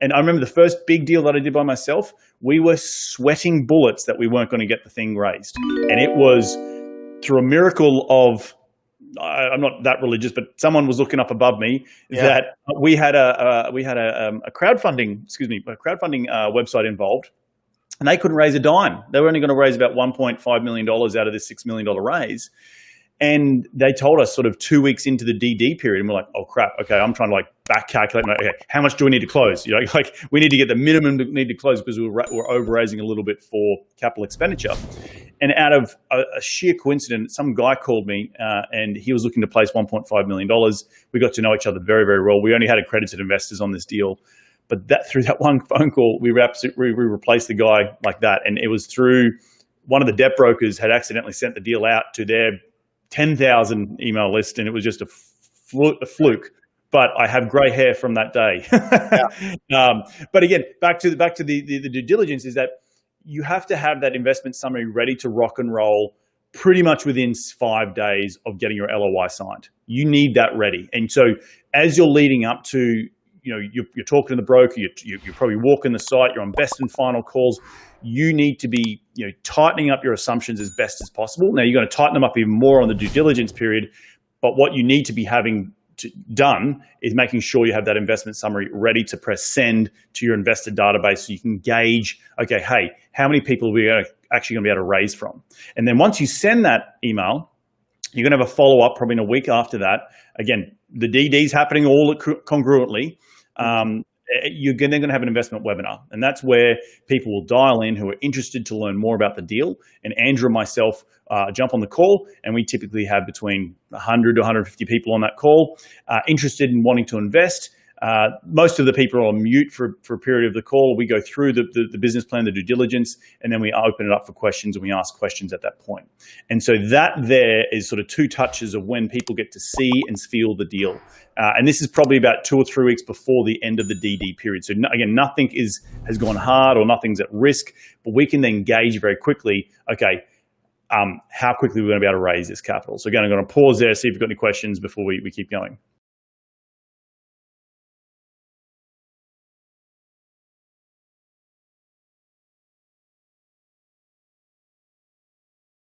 And I remember the first big deal that I did by myself, we were sweating bullets that we weren't going to get the thing raised. And it was through a miracle of, I'm not that religious, but someone was looking up above me that we had a crowdfunding, website involved, and they couldn't raise a dime. They were only going to raise about $1.5 million out of this $6 million raise. And they told us sort of 2 weeks into the DD period, and we're like, oh crap, okay, I'm trying to like back calculate, okay, how much do we need to close? Like we need to get the minimum that we need to close because we're over raising a little bit for capital expenditure. And out of a sheer coincidence, some guy called me and he was looking to place $1.5 million. We got to know each other very, very well. We only had accredited investors on this deal. But through that one phone call, we replaced the guy like that. And it was through one of the debt brokers had accidentally sent the deal out to their 10,000 email list, and it was just a fluke. But I have grey hair from that day. But again, back to the due diligence is that you have to have that investment summary ready to rock and roll pretty much within 5 days of getting your LOI signed. You need that ready. And so as you're leading up to, you're talking to the broker, you're probably walking the site, you're on best and final calls. You need to be tightening up your assumptions as best as possible. Now, you're going to tighten them up even more on the due diligence period, but what you need to be having done is making sure you have that investment summary ready to press send to your investor database so you can gauge, okay, hey, how many people are we actually going to be able to raise from? And then once you send that email, you're going to have a follow-up probably in a week after that. Again, the DD's happening all congruently. You're then going to have an investment webinar, and that's where people will dial in who are interested to learn more about the deal. And Andrew and myself jump on the call, and we typically have between 100 to 150 people on that call interested in wanting to invest. Most of the people are on mute for a period of the call. We go through the business plan, the due diligence, and then we open it up for questions and we ask questions at that point. And so that there is sort of 2 touches of when people get to see and feel the deal. And this is probably about 2 or 3 weeks before the end of the DD period. So again, nothing has gone hard or nothing's at risk, but we can then gauge very quickly, okay, how quickly we're going to be able to raise this capital. So again, I'm going to pause there, see if you've got any questions before we keep going.